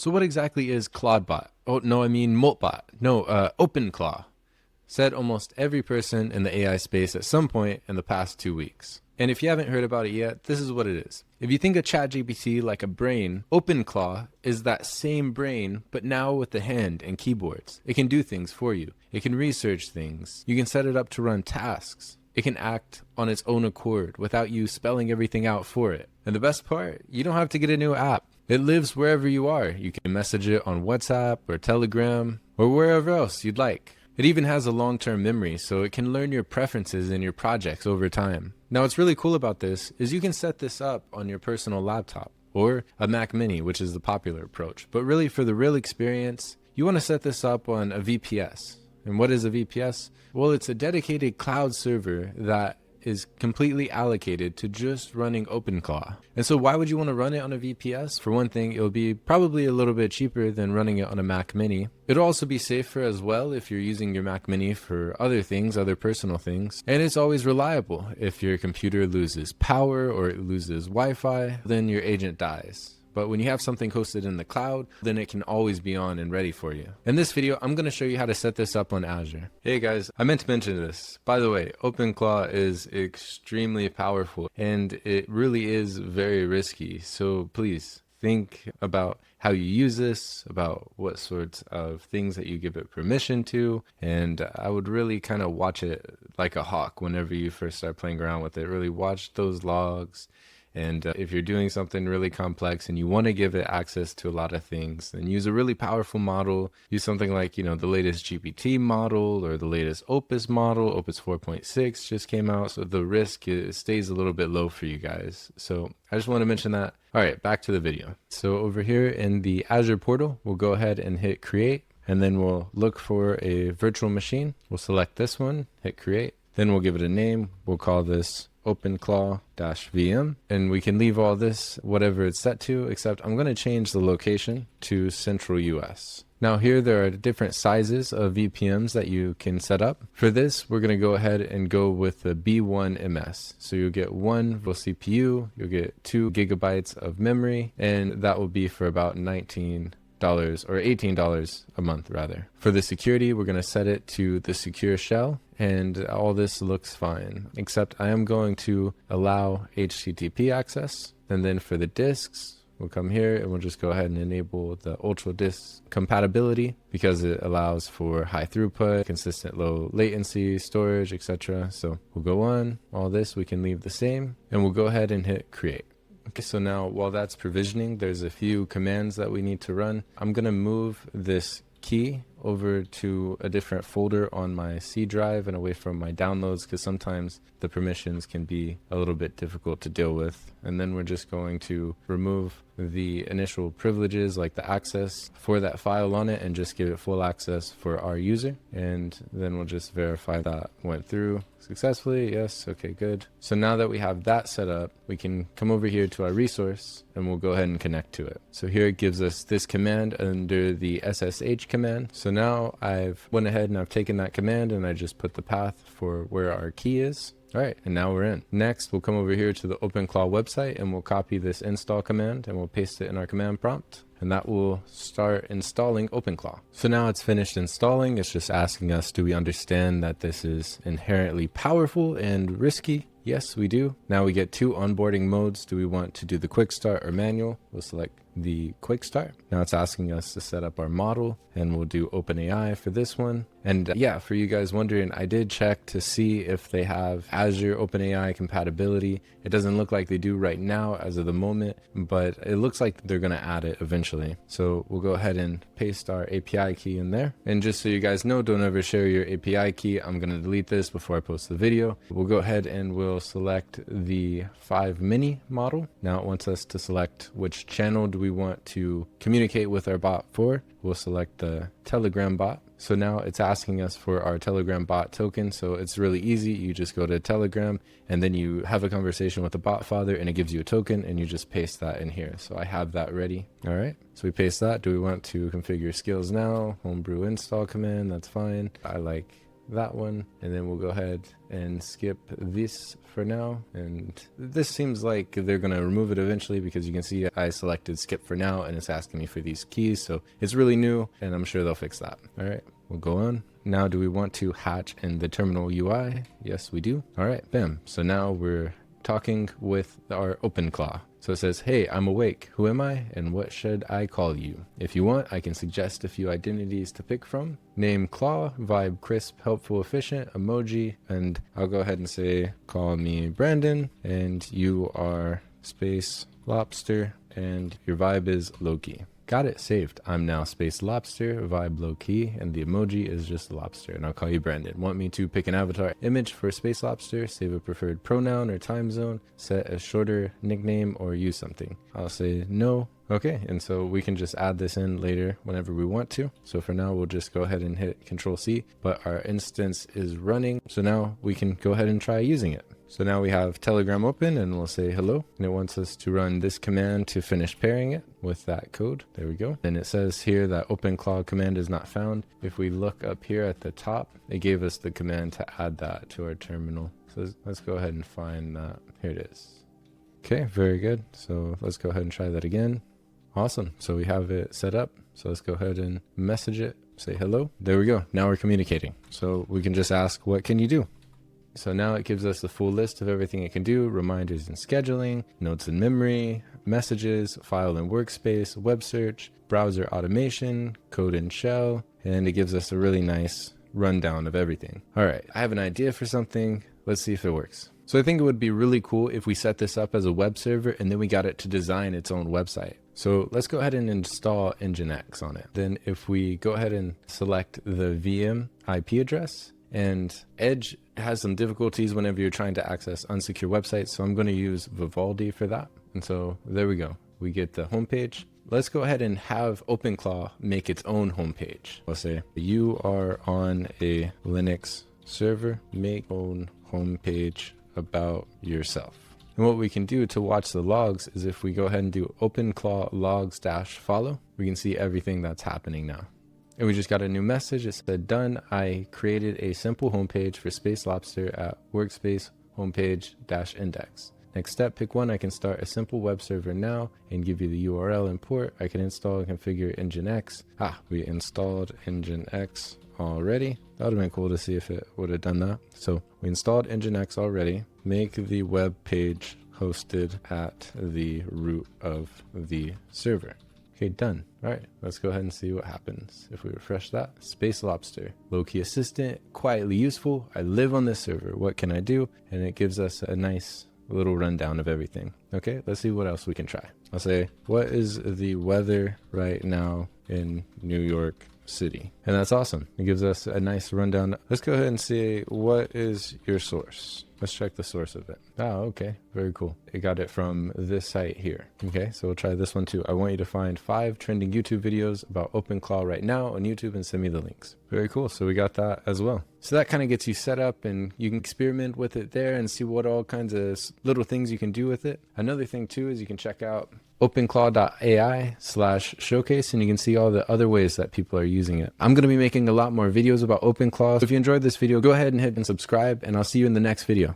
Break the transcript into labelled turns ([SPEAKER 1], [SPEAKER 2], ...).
[SPEAKER 1] So what exactly is ClawdBot? Oh, no, I mean Moltbot. No, OpenClaw. Said almost every person in the AI space at some point in the past 2 weeks. And if you haven't heard about it yet, this is what it is. If you think of ChatGPT like a brain, OpenClaw is that same brain, but now with the hand and keyboards. It can do things for you. It can research things. You can set it up to run tasks. It can act on its own accord without you spelling everything out for it. And the best part, you don't have to get a new app. It lives wherever you are. You can message it on WhatsApp or Telegram or wherever else you'd like. It even has a long-term memory, so it can learn your preferences in your projects over time. Now, what's really cool about this is you can set this up on your personal laptop or a Mac Mini, which is the popular approach. But really, for the real experience, you want to set this up on a VPS. And what is a VPS? Well, it's a dedicated cloud server that is completely allocated to just running OpenClaw. And so why would you want to run it on a VPS? For one thing, it'll be probably a little bit cheaper than running it on a Mac Mini. It'll also be safer as well if you're using your Mac Mini for other things, other personal things. And it's always reliable. If your computer loses power or it loses Wi-Fi, then your agent dies. But when you have something hosted in the cloud, then it can always be on and ready for you. In this video, I'm going to show you how to set this up on Azure. Hey guys, I meant to mention this. By the way, OpenClaw is extremely powerful and it really is very risky. So please think about how you use this, about what sorts of things that you give it permission to. And I would really kind of watch it like a hawk whenever you first start playing around with it. Really watch those logs. And if you're doing something really complex and you want to give it access to a lot of things, then use a really powerful model. Use something like, the latest GPT model or the latest Opus model. Opus 4.6 just came out, so the risk stays a little bit low for you guys. So I just want to mention that. All right, back to the video. So over here in the Azure portal, we'll go ahead and hit create, and then we'll look for a virtual machine. We'll select this one, hit create. Then we'll give it a name. We'll call this OpenClaw-VM, and we can leave all this whatever it's set to, except I'm going to change the location to Central US. Now here there are different sizes of VPMs that you can set up. For this, we're going to go ahead and go with the B1 MS. So you'll get one CPU, you'll get 2 gigabytes of memory, and that will be for about $19 or $18 a month rather. For the security, we're going to set it to the secure shell, and all this looks fine, except I am going to allow HTTP access. And then for the disks, we'll come here and we'll just go ahead and enable the ultra disk compatibility because it allows for high throughput, consistent low latency, storage, etc. So we'll go on. All this we can leave the same, and we'll go ahead and hit create. Okay, so now while that's provisioning, there's a few commands that we need to run. I'm going to move this key over to a different folder on my C drive and away from my downloads, because sometimes the permissions can be a little bit difficult to deal with. And then we're just going to remove the initial privileges like the access for that file on it and just give it full access for our user. And then we'll just verify that went through successfully. Yes. Okay, good. So now that we have that set up, we can come over here to our resource and we'll go ahead and connect to it. So here it gives us this command under the SSH command. So now I've went ahead and I've taken that command and I just put the path for where our key is. All right, and now we're in. Next, we'll come over here to the OpenClaw website and we'll copy this install command and we'll paste it in our command prompt. And that will start installing OpenClaw. So now it's finished installing. It's just asking us, do we understand that this is inherently powerful and risky? Yes, we do. Now we get 2 onboarding modes. Do we want to do the quick start or manual? We'll select the quick start. Now it's asking us to set up our model, and we'll do OpenAI for this one. And yeah, for you guys wondering, I did check to see if they have Azure OpenAI compatibility. It doesn't look like they do right now as of the moment, but it looks like they're going to add it eventually. So we'll go ahead and paste our API key in there. And just so you guys know, don't ever share your API key. I'm going to delete this before I post the video. We'll go ahead and we'll select the 5 mini model. Now it wants us to select which channel do we want to communicate with our bot for. We'll select the Telegram bot. So now it's asking us for our Telegram bot token. So it's really easy. You just go to Telegram and then you have a conversation with the bot father and it gives you a token and you just paste that in here. So I have that ready. All right. So we paste that. Do we want to configure skills now? Homebrew install command. That's fine. I like that one, and then we'll go ahead and skip this for now. And this seems like they're going to remove it eventually, because you can see I selected skip for now and it's asking me for these keys. So it's really new, and I'm sure they'll fix that. All right, we'll go on. Now, do we want to hatch in the terminal UI? Yes, we do. All right, bam. So now we're talking with our OpenClaw. So it says, hey, I'm awake. Who am I? And what should I call you? If you want, I can suggest a few identities to pick from. Name Claw, vibe crisp, helpful, efficient, emoji. And I'll go ahead and say, call me Brandon. And you are Space Lobster. And your vibe is low-key. Got it saved. I'm now Space Lobster, vibe low key, and the emoji is just lobster, and I'll call you Brandon. Want me to pick an avatar image for Space Lobster, save a preferred pronoun or time zone, set a shorter nickname, or use something? I'll say no. Okay, and so we can just add this in later whenever we want to. So for now, we'll just go ahead and hit Control C, but our instance is running. So now we can go ahead and try using it. So now we have Telegram open, and we'll say hello, and it wants us to run this command to finish pairing it with that code. There we go. And it says here that OpenClaw command is not found. If we look up here at the top, it gave us the command to add that to our terminal. So let's go ahead and find that. Here it is. Okay, very good. So let's go ahead and try that again. Awesome. So we have it set up. So let's go ahead and message it, say hello. There we go. Now we're communicating. So we can just ask, what can you do? So now it gives us the full list of everything it can do: reminders and scheduling, notes in memory, messages, file and workspace, web search, browser automation, code and shell, and it gives us a really nice rundown of everything. All right, I have an idea for something. Let's see if it works. So I think it would be really cool if we set this up as a web server and then we got it to design its own website. So let's go ahead and install Nginx on it. Then if we go ahead and select the VM IP address, and Edge has some difficulties whenever you're trying to access unsecure websites. So I'm going to use Vivaldi for that. And so there we go. We get the homepage. Let's go ahead and have OpenClaw make its own homepage. We'll say you are on a Linux server, make own homepage about yourself. And what we can do to watch the logs is if we go ahead and do OpenClaw logs-follow, we can see everything that's happening now. And we just got a new message. It said, done. I created a simple homepage for Space Lobster at workspace homepage-index. Next step, pick one. I can start a simple web server now and give you the URL and port. I can install and configure Nginx. We installed Nginx already. That would have been cool to see if it would have done that. So we installed Nginx already. Make the web page hosted at the root of the server. Okay, done. All right, let's go ahead and see what happens. If we refresh that, Space Lobster, low-key assistant, quietly useful. I live on this server. What can I do? And it gives us a nice little rundown of everything. Okay, let's see what else we can try. I'll say, what is the weather right now in New York City? And that's awesome. It gives us a nice rundown. Let's go ahead and see, what is your source? Let's check the source of it. Okay, very cool. It got it from this site here. Okay, so we'll try this one too. I want you to find 5 trending YouTube videos about OpenClaw right now on YouTube and send me the links. Very cool. So we got that as well. So that kind of gets you set up and you can experiment with it there and see what all kinds of little things you can do with it. Another thing too is you can check out openclaw.ai/showcase and you can see all the other ways that people are using it. I'm going to be making a lot more videos about OpenClaw. So if you enjoyed this video, go ahead and hit and subscribe, and I'll see you in the next video.